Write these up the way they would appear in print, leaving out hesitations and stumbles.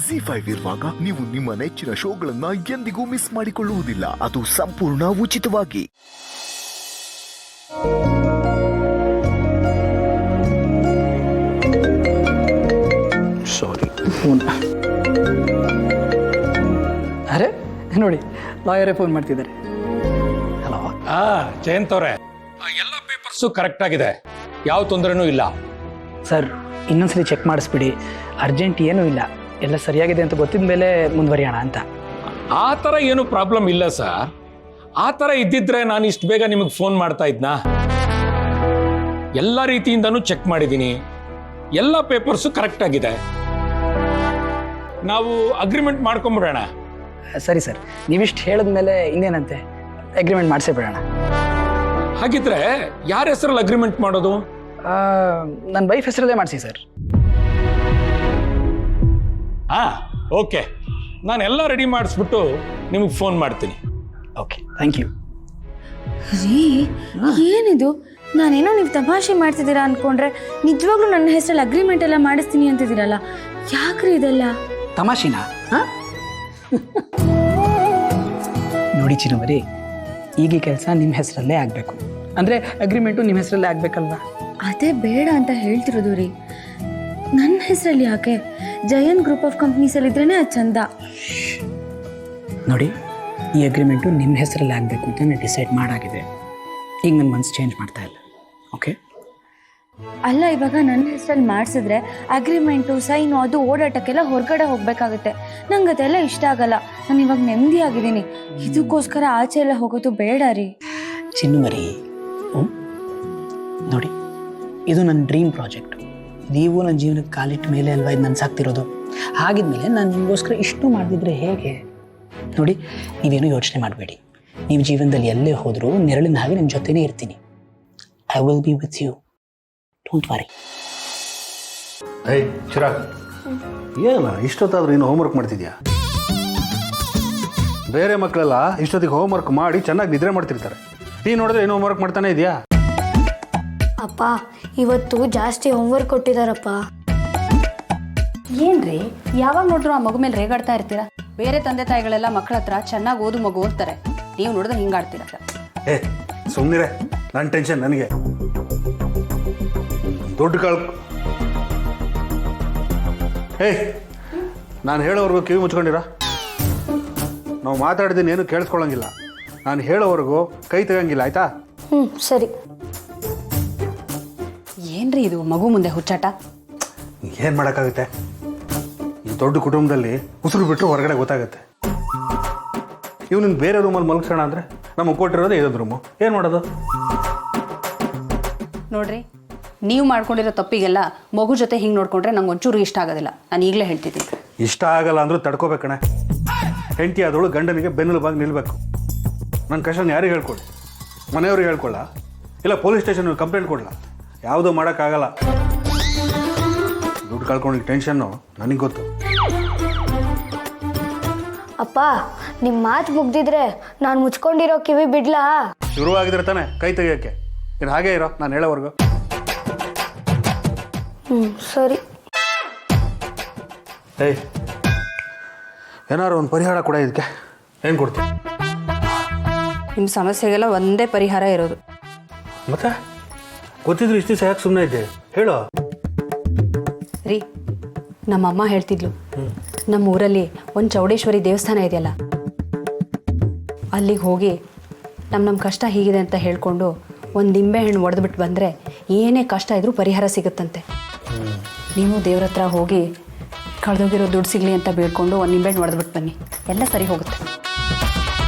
ZEE5 ಇರುವಾಗ ನೀವು ನಿಮ್ಮ ನೆಚ್ಚಿನ ಶೋಗಳನ್ನ ಎಂದಿಗೂ ಮಿಸ್ ಮಾಡಿಕೊಳ್ಳುವುದಿಲ್ಲ. ಅದು ಸಂಪೂರ್ಣ ಉಚಿತವಾಗಿ. ಸಾರಿ ಫೋನ್. ಅರೆ ನೋಡಿ, ಲಾಯರೇ ಫೋನ್ ಮಾಡ್ತಿದ್ದಾರೆ. ಹಲೋ. ಜಯಂತ್ ಅವರೇ, ಎಲ್ಲ ಪೇಪರ್ಸು ಕರೆಕ್ಟ್ ಆಗಿದೆ, ಯಾವ ತೊಂದರೆನೂ ಇಲ್ಲ. ಸರ್, ಇನ್ನೊಂದ್ಸರಿ ಚೆಕ್ ಮಾಡಿಸ್ಬಿಡಿ. ಅರ್ಜೆಂಟ್ ಏನೂ ಇಲ್ಲ, ಎಲ್ಲ ಸರಿಯಾಗಿದೆ ಅಂತ ಗೊತ್ತಿದ ಮೇಲೆ ಮುಂದುವರಿಯೋಣ ಅಂತ. ಆ ಥರ ಏನು ಪ್ರಾಬ್ಲಮ್ ಇಲ್ಲ ಸರ್. ಆ ಥರ ಇದ್ದಿದ್ರೆ ನಾನು ಇಷ್ಟು ಬೇಗ ನಿಮಗೆ ಫೋನ್ ಮಾಡ್ತಾ ಇದ್ನಾ? ಎಲ್ಲ ರೀತಿಯಿಂದನೂ ಚೆಕ್ ಮಾಡಿದ್ದೀನಿ, ಎಲ್ಲ ಪೇಪರ್ಸು ಕರೆಕ್ಟ್ ಆಗಿದೆ. ನಾವು ಅಗ್ರಿಮೆಂಟ್ ಮಾಡ್ಕೊಂಬಿಡೋಣ. ಸರಿ ಸರ್, ನೀವಿಷ್ಟು ಹೇಳಿದ್ಮೇಲೆ ಇನ್ನೇನಂತೆ, ಅಗ್ರಿಮೆಂಟ್ ಮಾಡಿಸೇ ಬಿಡೋಣ. ಹಾಗಿದ್ರೆ ಯಾರ ಹೆಸರಲ್ಲಿ ಅಗ್ರಿಮೆಂಟ್ ಮಾಡೋದು? ನನ್ನ ವೈಫ್ ಹೆಸರಲ್ಲೇ ಮಾಡಿಸಿ ಸರ್. ಓಕೆ, ನಾನು ಎಲ್ಲ ರೆಡಿ ಮಾಡಿಸ್ಬಿಟ್ಟು ನಿಮಗೆ ಫೋನ್ ಮಾಡ್ತೀನಿ. Okay, thank you. ರೀ, ಏನಿದು? ನಾನೇನೋ ನೀವು ತಮಾಷೆ ಮಾಡ್ತಿದ್ದೀರಾ ಅನ್ಕೊಂಡ್ರೆ ನಿಜವಾಗ್ಲೂ ನನ್ನ ಹೆಸರಲ್ಲಿ ಅಗ್ರಿಮೆಂಟ್ ಎಲ್ಲ ಮಾಡಿಸ್ತೀನಿ ಅಂತಿದ್ದೀರಲ್ಲ, ಯಾಕ್ರಿ ಇದೆಲ್ಲ? ತಮಾಷೆನಾ? ನೋಡಿ ಚಿನ್ನವರಿ, ಈಗ ಕೆಲಸ ನಿಮ್ಮ ಹೆಸರಲ್ಲೇ ಆಗಬೇಕು ಅಂದರೆ ಅಗ್ರಿಮೆಂಟು ನಿಮ್ಮ ಹೆಸರಲ್ಲೇ ಆಗಬೇಕಲ್ವಾ? ಅದೇ ಬೇಡ ಅಂತ ಹೇಳ್ತಿರೋದು ರೀ. ನನ್ನ ಹೆಸರಲ್ಲಿ ಯಾಕೆ? ಜಯಂತ್ ಗ್ರೂಪ್ ಆಫ್ ಕಂಪ್ನೀಸಲ್ಲಿ ಇದ್ರೇ ಅದು ಚಂದ. ನೋಡಿ, ಈ ಅಗ್ರಿಮೆಂಟು ನಿಮ್ಮ ಹೆಸರಲ್ಲಿ ಆಗಬೇಕು ಅಂತ ನಾನು ಡಿಸೈಡ್ ಮಾಡಾಗಿದೆ. ಈಗ ನನ್ನ ಮನಸ್ಸು ಚೇಂಜ್ ಮಾಡ್ತಾ ಇಲ್ಲ. ಓಕೆ? ಅಲ್ಲ, ಇವಾಗ ನನ್ನ ಹೆಸರಲ್ಲಿ ಮಾಡಿಸಿದ್ರೆ ಅಗ್ರಿಮೆಂಟು ಸೈನು ಅದು ಓಡಾಟಕ್ಕೆಲ್ಲ ಹೊರಗಡೆ ಹೋಗಬೇಕಾಗುತ್ತೆ. ನಂಗೆ ಅದೆಲ್ಲ ಇಷ್ಟ ಆಗಲ್ಲ. ನಾನು ಇವಾಗ ನೆಮ್ಮದಿಯಾಗಿದ್ದೀನಿ. ಇದಕ್ಕೋಸ್ಕರ ಆಚೆ ಎಲ್ಲ ಹೋಗೋದು ಬೇಡ ರೀ. ಚಿನ್ನಮರಿ, ನೋಡಿ, ಇದು ನನ್ನ ಡ್ರೀಮ್ ಪ್ರಾಜೆಕ್ಟು. ನೀವು ನನ್ನ ಜೀವನಕ್ಕೆ ಕಾಲಿಟ್ಟ ಮೇಲೆ ಅಲ್ವಾ ಇದು ನನ್ಸಾಗ್ತಿರೋದು. ಹಾಗಿದ್ಮೇಲೆ ನಾನು ನಿಮಗೋಸ್ಕರ ಇಷ್ಟು ಮಾಡಿದ್ರೆ ಹೇಗೆ? ನೋಡಿ, ನೀವೇನು ಯೋಚನೆ ಮಾಡಬೇಡಿ. ನೀವು ಜೀವನದಲ್ಲಿ ಎಲ್ಲೇ ಹೋದರೂ ನೆರಳಿನ ಹಾಗೆ ನಿಮ್ಮ ಜೊತೆನೇ ಇರ್ತೀನಿ. I will be with you, don't worry. Chirag, ಏನಲ್ಲ ಇಷ್ಟೊತ್ತಾದ್ರೂ ಇನ್ನು ಹೋಮ್ವರ್ಕ್ ಮಾಡ್ತಿದ್ಯಾ? ಬೇರೆ ಮಕ್ಕಳೆಲ್ಲ ಇಷ್ಟೊತ್ತಿಗೆ ಹೋಮ್ವರ್ಕ್ ಮಾಡಿ ಚೆನ್ನಾಗಿ ನಿದ್ರೆ ಮಾಡ್ತಿರ್ತಾರೆ. ನೀನು ನೋಡಿದ್ರೆ ಏನು ಹೋಮ್ವರ್ಕ್ ಮಾಡ್ತಾನೆ ಇದೆಯಾ? ಅಪ್ಪ, ಇವತ್ತು ಜಾಸ್ತಿ ಹೋಮ್ವರ್ಕ್ ಕೊಟ್ಟಿದ್ದಾರಪ್ಪ. ಏನ್ರಿ, ಯಾವಾಗ ನೋಡ್ರು ಆ ಮಗು ಮೇಲೆ ರೇಗಾಡ್ತಾ ಇರ್ತೀರಾ? ಬೇರೆ ತಂದೆ ತಾಯಿಗಳೆಲ್ಲ ಮಕ್ಕಳ ಹತ್ರ ಚೆನ್ನಾಗಿ ಓದು ಮಗು ಅಂತಾರೆ, ನೀವು ನೋಡಿದ್ರೆ ಹಿಂಗಾಡ್ತೀರ. ಸುಮ್ಮನಿರೆ, ನನ್ನ ಟೆನ್ಷನ್ ನನಗೆ. ದುಡ್ಡು ನಾನು ಹೇಳೋವರೆಗೂ ಕಿವಿ ಮುಚ್ಕೊಂಡಿರ. ನಾವು ಮಾತಾಡಿದ್ದೀನಿ ಏನು ಕೇಳಿಸ್ಕೊಳ್ಳೋಂಗಿಲ್ಲ. ನಾನು ಹೇಳೋವರೆಗೂ ಕೈ ತೆಗಂಗಿಲ್ಲ, ಆಯ್ತಾ? ಸರಿ. ಏನ್ರಿ ಇದು ಮಗು ಮುಂದೆ ಹುಚ್ಚಾಟ? ಏನು ಮಾಡೋಕ್ಕಾಗುತ್ತೆ? ಈ ದೊಡ್ಡ ಕುಟುಂಬದಲ್ಲಿ ಉಸಿರು ಬಿಟ್ಟರು ಹೊರಗಡೆ ಗೊತ್ತಾಗುತ್ತೆ. ಇವ್ನಿಗೆ ಬೇರೆ ರೂಮಲ್ಲಿ ಮಲಗಿಸೋಣ ಅಂದರೆ ನಮಗೆ ಕೊಟ್ಟಿರೋದು ಇದೊಂದು ರೂಮು. ಏನು ಮಾಡೋದು? ನೋಡ್ರಿ, ನೀವು ಮಾಡ್ಕೊಂಡಿರೋ ತಪ್ಪಿಗೆಲ್ಲ ಮಗು ಜೊತೆ ಹಿಂಗೆ ನೋಡ್ಕೊಂಡ್ರೆ ನಂಗೆ ಒಂಚೂರು ಇಷ್ಟ ಆಗೋದಿಲ್ಲ. ನಾನು ಈಗಲೇ ಹೇಳ್ತಿದ್ದೀನಿ. ಇಷ್ಟ ಆಗಲ್ಲ ಅಂದರೂ ತಡ್ಕೋಬೇಕಣೆ. ಹೆಂಡತಿ ಆದವಳು ಗಂಡನಿಗೆ ಬೆನ್ನೆಲುಬಾಗಿ ನಿಲ್ಲಬೇಕು. ನನ್ನ ಕಷ್ಟನ ಯಾರಿಗೆ ಹೇಳ್ಕೊಳ್ಳಿ? ಮನೆಯವ್ರಿಗೆ ಹೇಳ್ಕೊಳ್ಳ, ಇಲ್ಲ ಪೊಲೀಸ್ ಸ್ಟೇಷನ್ಗೆ ಕಂಪ್ಲೇಂಟ್ ಕೊಡಲ್ಲ? ಯಾವುದೂ ಮಾಡೋಕ್ಕಾಗಲ್ಲ. ದುಡ್ಡು ಕಳ್ಕೊಂಡಿದ್ದ ಟೆನ್ಷನ್ನು ನನಗೆ ಗೊತ್ತು. ಅಪ್ಪ, ನಿಮ್ಮ ಮಾತು ಮುಗ್ದಿದ್ರೆ ನಾನು ಮುಚ್ಕೊಂಡಿರೋ ಕಿವಿ ಬಿಡ್ಲಾ? ಶುರುವಾಗಿದ್ರೆ ತಾನೆ ಕೈ ತೆಗಿಯೋಕ್ಕೆ. ಇನ್ನು ಹಾಗೇ ಇರೋ, ನಾನು ಹೇಳೋವರೆಗೂ. ಸರಿ. ಏನಾದ್ರು ಒಂದು ಪರಿಹಾರ ಕೊಡ ಇದಕ್ಕೆ. ಏನು ಕೊಡ್ತೀನಿ? ನಿಮ್ಮ ಸಮಸ್ಯೆಗೆಲ್ಲ ಒಂದೇ ಪರಿಹಾರ ಇರೋದು. ಮತ್ತೆ ಗೊತ್ತಿದ್ರು ಇಷ್ಟು ದಿವಸ ಯಾಕೆ ಸುಮ್ಮನೆ ಇದ್ದೆ? ಹೇಳೋ. ರೀ, ನಮ್ಮಮ್ಮ ಹೇಳ್ತಿದ್ಲು, ನಮ್ಮ ಊರಲ್ಲಿ ಒಂದು ಚೌಡೇಶ್ವರಿ ದೇವಸ್ಥಾನ ಇದೆಯಲ್ಲ, ಅಲ್ಲಿಗೆ ಹೋಗಿ ನಮ್ಮ ಕಷ್ಟ ಹೀಗಿದೆ ಅಂತ ಹೇಳ್ಕೊಂಡು ಒಂದು ನಿಂಬೆಹಣ್ಣು ಒಡೆದ್ಬಿಟ್ಟು ಬಂದರೆ ಏನೇ ಕಷ್ಟ ಇದ್ರೂ ಪರಿಹಾರ ಸಿಗುತ್ತಂತೆ. ನೀವು ದೇವ್ರ ಹತ್ರ ಹೋಗಿ ಕಳೆದೋಗಿರೋ ದುಡ್ಡು ಸಿಗಲಿ ಅಂತ ಬೇಡ್ಕೊಂಡು ಒಂದು ನಿಂಬೆಹಣ್ಣು ಒಡೆದ್ಬಿಟ್ಟು ಬನ್ನಿ, ಎಲ್ಲ ಸರಿ ಹೋಗುತ್ತೆ.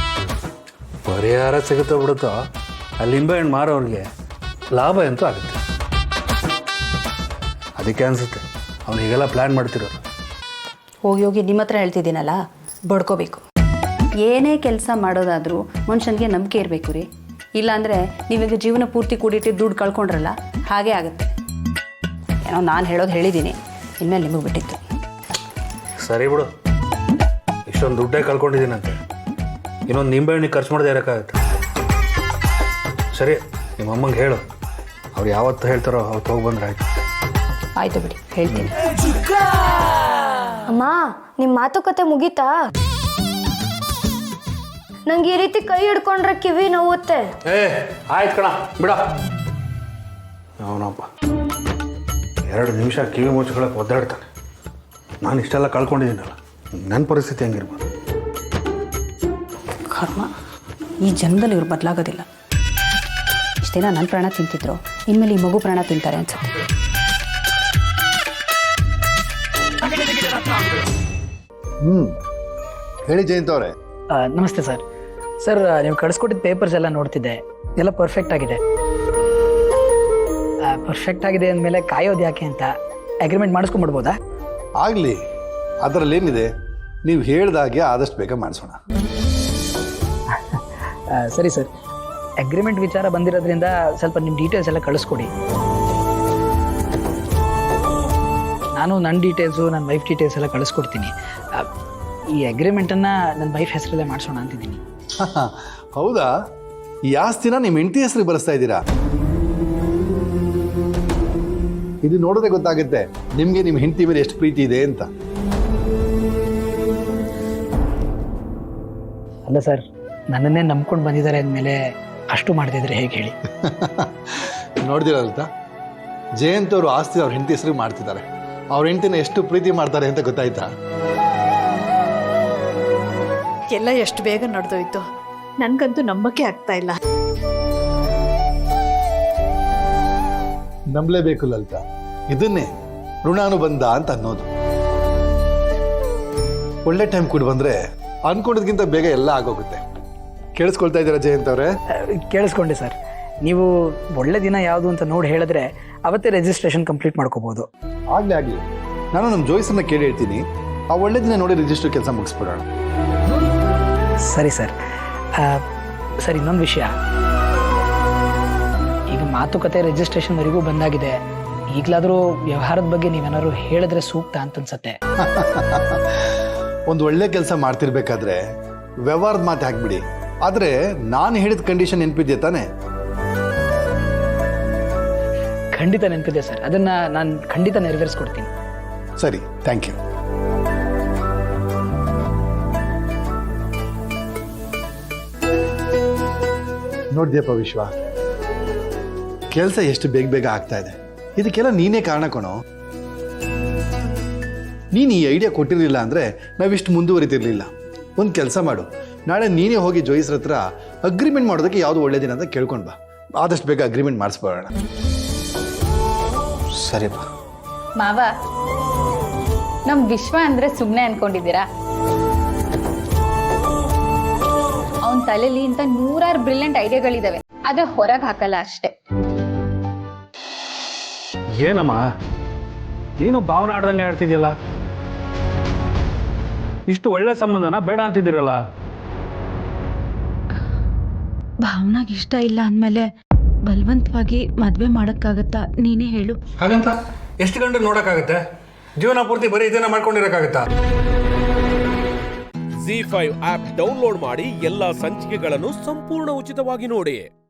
ಪರಿಹಾರ ಸಿಗುತ್ತೋ ಬಿಡುತ್ತೋ, ಅಲ್ಲಿ ನಿಂಬೆಹಣ್ಣು ಮಾರೋರಿಗೆ ಲಾಭ ಅಂತೂ ಆಗುತ್ತೆ. ಅದಕ್ಕೆ ಅನಿಸುತ್ತೆ ಅವನು ಹೀಗೆಲ್ಲ ಪ್ಲ್ಯಾನ್ ಮಾಡ್ತಿರೋದು. ಹೋಗಿ ಹೋಗಿ ನಿಮ್ಮ ಹತ್ರ ಹೇಳ್ತಿದ್ದೀನಲ್ಲ, ಬಡ್ಕೋಬೇಕು. ಏನೇ ಕೆಲಸ ಮಾಡೋದಾದರೂ ಮನುಷ್ಯನಿಗೆ ನಂಬಿಕೆ ಇರಬೇಕು ರೀ. ಇಲ್ಲಾಂದರೆ ನೀವೀಗ ಜೀವನ ಪೂರ್ತಿ ಕೂಡಿಟ್ಟು ದುಡ್ಡು ಕಳ್ಕೊಂಡ್ರಲ್ಲ, ಹಾಗೇ ಆಗುತ್ತೆ. ಏನೋ ನಾನು ಹೇಳೋದು ಹೇಳಿದ್ದೀನಿ, ಇನ್ಮೇಲೆ ನಿಮಗೆ ಬಿಟ್ಟಿತ್ತು. ಸರಿ ಬಿಡು, ಇಷ್ಟೊಂದು ದುಡ್ಡೇ ಕಳ್ಕೊಂಡಿದ್ದೀನಂತೆ, ಇನ್ನೊಂದು ನಿಂಬೆಹಣ್ಣಿಗೆ ಖರ್ಚು ಮಾಡದೆ ಇರೋಕ್ಕಾಗತ್ತೆ. ಸರಿ, ನಿಮ್ಮ ಅಮ್ಮಂಗೆ ಹೇಳು, ಅವ್ರು ಯಾವತ್ತು ಹೇಳ್ತಾರೋ ಅವತ್ತು ಹೋಗಿ ಬಂದ್ರೆ ಆಯ್ತು. ಆಯಿತು ಬಿಡಿ, ಹೇಳ್ತೀನಿ. ಅಮ್ಮ ನಿಮ್ಮ ಮಾತುಕತೆ ಮುಗೀತಾ? ನಂಗೆ ಈ ರೀತಿ ಕೈ ಹಿಡ್ಕೊಂಡ್ರೆ ಕಿವಿ ನೋವುತ್ತೆ. ಆಯ್ತು ಕಣ ಬಿಡ. ಅವನಪ್ಪ 2 ನಿಮಿಷ ಕಿವಿ ಮುಚ್ಕೊಳ್ಳೋಕೆ ಒದ್ದಾಡ್ತಾನೆ. ನಾನು ಇಷ್ಟೆಲ್ಲ ಕಳ್ಕೊಂಡಿದ್ದೀನಲ್ಲ, ನನ್ನ ಪರಿಸ್ಥಿತಿ ಹೆಂಗಿರ್ಬೋದು? ಕರ್ಮ, ಈ ಜನ್ಮದಲ್ಲಿ ಇವ್ರು ಬದಲಾಗೋದಿಲ್ಲ. ಇಷ್ಟು ದಿನ ನನ್ನ ಪ್ರಾಣ ತಿಂತಿದ್ರು, ಇನ್ಮೇಲೆ ಈ ಮಗು ಪ್ರಾಣ ತಿಂತಾರೆ ಅನ್ಸುತ್ತೆ. ಹೇಳಿ ಜಯಂತ್ ಅವರೇ. ನಮಸ್ತೆ ಸರ್. ಸರ್, ನೀವು ಕಳಿಸ್ಕೊಟ್ಟಿದ್ದ ಪೇಪರ್ಸ್ ಎಲ್ಲ ನೋಡ್ತಿದ್ದೆ, ಎಲ್ಲ ಪರ್ಫೆಕ್ಟ್ ಆಗಿದೆ. ಪರ್ಫೆಕ್ಟ್ ಆಗಿದೆ ಅಂದಮೇಲೆ ಕಾಯೋದು ಯಾಕೆ ಅಂತ ಅಗ್ರಿಮೆಂಟ್ ಮಾಡಿಸ್ಕೊಂಡ್ಬಿಡ್ಬೋದಾ? ಆಗಲಿ, ಅದರಲ್ಲೇನಿದೆ, ನೀವು ಹೇಳ್ದಾಗೆ ಆದಷ್ಟು ಬೇಗ ಮಾಡಿಸೋಣ. ಸರಿ ಸರ್, ಅಗ್ರಿಮೆಂಟ್ ವಿಚಾರ ಬಂದಿರೋದ್ರಿಂದ ಸ್ವಲ್ಪ ನಿಮ್ಮ ಡೀಟೇಲ್ಸ್ ಎಲ್ಲ ಕಳಿಸ್ಕೊಡಿ. ನಾನು ನನ್ನ ಡೀಟೇಲ್ಸು, ನನ್ನ ವೈಫ್ ಡೀಟೇಲ್ಸ್ ಎಲ್ಲ ಕಳಿಸ್ಕೊಡ್ತೀನಿ. ಈ ಅಗ್ರಿಮೆಂಟನ್ನು ನನ್ನ ವೈಫ್ ಹೆಸರಲ್ಲೇ ಮಾಡಿಸೋಣ ಅಂತಿದ್ದೀನಿ. ಹೌದಾ? ಈ ಆಸ್ತಿನ ನಿಮ್ಮ ಹೆಂಡತಿ ಹೆಸರಿಗೆ ಬರೆಸ್ತಾ ಇದ್ದೀರಾ? ಇದು ನೋಡಿದ್ರೆ ಗೊತ್ತಾಗುತ್ತೆ ನಿಮಗೆ ನಿಮ್ಮ ಹೆಂಡತಿ ಮೇಲೆ ಎಷ್ಟು ಪ್ರೀತಿ ಇದೆ ಅಂತ. ಅಲ್ಲ ಸರ್, ನನ್ನನ್ನೇ ನಂಬ್ಕೊಂಡು ಬಂದಿದ್ದಾರೆ ಅಂದಮೇಲೆ ಅಷ್ಟು ಮಾಡ್ತಿದ್ರೆ ಹೇಗೆ ಹೇಳಿ? ನೋಡ್ದಿರಲ್ತ, ಜಯಂತ್ ಅವರು ಆಸ್ತಿ ಅವ್ರ ಹೆಂಡತಿ ಹೆಸರಿಗೆ ಮಾಡ್ತಿದ್ದಾರೆ. ಅವ್ರ ಹೆಂಡತಿನ ಎಷ್ಟು ಪ್ರೀತಿ ಮಾಡ್ತಾರೆ ಅಂತ ಗೊತ್ತಾಯ್ತಾ? ಎಲ್ಲ ಎಷ್ಟು ಬೇಗ ನಡೆದೋಯ್ತು, ನನ್ಗಂತೂ ನಂಬಕ್ಕೆ ಆಗ್ತಾ ಇಲ್ಲ. ನಂಬಲೇಬೇಕು ಲಲಿತಾ, ಇದನ್ನೇ ಋಣಾನುಬಂಧ ಅಂತ ಅನ್ನೋದು. ಒಳ್ಳೆ ಟೈಮ್ ಕೂಡ ಬಂದ್ರೆ ಅನ್ಕೊಂಡಿದ್ಕಿಂತ ಬೇಗ ಎಲ್ಲ ಆಗೋಗುತ್ತೆ. ಕೇಳಿಸ್ಕೊಳ್ತಾ ಇದ್ದೀರಾ ಜಯಂತ್ ಅವರೇ? ಕೇಳಿಸ್ಕೊಂಡೆ ಸರ್. ನೀವು ಒಳ್ಳೆ ದಿನ ಯಾವುದು ಅಂತ ನೋಡಿ ಹೇಳಿದ್ರೆ ಅವತ್ತೇ ರಿಜಿಸ್ಟ್ರೇಷನ್ ಕಂಪ್ಲೀಟ್ ಮಾಡ್ಕೋಬೋದು. ಆಗಲಿ, ನಾನು ನಮ್ಮ ಜೋಯಿಸನ್ನ ಕೇಳಿ ಹೇಳ್ತೀನಿ. ಆ ಒಳ್ಳೆ ದಿನ ನೋಡಿ ರಿಜಿಸ್ಟರ್ ಕೆಲಸ ಮುಗಿಸ್ಬಿಡೋಣ. ಸರಿ ಸರ್. ಸರ್, ಇನ್ನೊಂದು ವಿಷಯ, ಈಗ ಮಾತುಕತೆ ರಿಜಿಸ್ಟ್ರೇಷನ್ವರೆಗೂ ಬಂದಾಗಿದೆ. ಈಗಲಾದರೂ ವ್ಯವಹಾರದ ಬಗ್ಗೆ ನೀವೇನಾದ್ರು ಹೇಳಿದ್ರೆ ಸೂಕ್ತ ಅಂತ ಅನ್ಸತ್ತೆ. ಒಂದು ಒಳ್ಳೆ ಕೆಲಸ ಮಾಡ್ತಿರ್ಬೇಕಾದ್ರೆ ವ್ಯವಹಾರದ ಮಾತು ಹಾಕ್ಬಿಡಿ. ಆದರೆ ನಾನು ಹೇಳಿದ ಕಂಡೀಷನ್ ನೆನಪಿದ್ಯಾ ತಾನೆ? ಖಂಡಿತ ನೆನಪಿದೆ ಸರ್, ಅದನ್ನು ನಾನು ಖಂಡಿತ ನೆರವೇರಿಸ್ಕೊಡ್ತೀನಿ. ಸರಿ, ಥ್ಯಾಂಕ್ ಯು. ನೋಡ್ದ್ಯಪ್ಪ ವಿಶ್ವ, ಕೆಲಸ ಎಷ್ಟು ಬೇಗ ಬೇಗ ಆಗ್ತಾ ಇದೆ. ಇದಕ್ಕೆಲ್ಲ ನೀನೇ ಕಾರಣ ಕಣೋ. ನೀನು ಈ ಐಡಿಯಾ ಕೊಟ್ಟಿರಲಿಲ್ಲ ಅಂದರೆ ನಾವಿಷ್ಟು ಮುಂದುವರಿತಿರ್ಲಿಲ್ಲ. ಒಂದು ಕೆಲಸ ಮಾಡು, ನಾಳೆ ನೀನೇ ಹೋಗಿ ಜೋಯಿಸ್ರ ಹತ್ರ ಅಗ್ರಿಮೆಂಟ್ ಮಾಡೋದಕ್ಕೆ ಯಾವುದು ಒಳ್ಳೆ ದಿನ ಅಂತ ಕೇಳ್ಕೊಂಡು ಬಾ. ಆದಷ್ಟು ಬೇಗ ಅಗ್ರಿಮೆಂಟ್ ಮಾಡಿಸ್ಬೋಣ. ಸರಿಪ್ಪ. ಮಾವ, ನಮ್ಮ ವಿಶ್ವ ಅಂದರೆ ಸುಮ್ಮನೆ ಅನ್ಕೊಂಡಿದ್ದೀರಾ? ಅವನ ತಲೆಯಲ್ಲಿ ಇಂಥ 100 ಬ್ರಿಲಿಯಂಟ್ ಐಡಿಯಾಗಳಿದಾವೆ, ಆದರೆ ಹೊರಗೆ ಹಾಕಲ್ಲ ಅಷ್ಟೇ. ಏನಮ್ಮ ನೀನು ಭಾವನೆ ಆಡ್ದಂಗೆ ಆಡ್ತಿದ್ಯಲ್ಲ? ಇಷ್ಟು ಒಳ್ಳೆ ಸಂಬಂಧನ ಬೇಡ ಅಂತಿದ್ದೀರಲ್ಲ? ಭಾವನಾಗ ಇಷ್ಟ ಇಲ್ಲ ಅಂದಮೇಲೆ ಬಲವಂತವಾಗಿ ಮದುವೆ ಮಾಡೋಕ್ಕಾಗತ್ತಾ? ನೀನೇ ಹೇಳು. ಹಾಗಂತ ಎಷ್ಟು ಗಂಟೆ ನೋಡೋಕ್ಕಾಗತ್ತೆ? ಜೀವನ ಪೂರ್ತಿ ಬರೀ ಇದನ್ನ ಮಾಡ್ಕೊಂಡಿರೋಕ್ಕಾಗತ್ತಾ? ZEE5 ಆಪ್ ಡೌನ್ಲೋಡ್ ಮಾಡಿ ಎಲ್ಲಾ ಸಂಚಿಕೆಗಳನ್ನು ಸಂಪೂರ್ಣ ಉಚಿತವಾಗಿ ನೋಡಿ.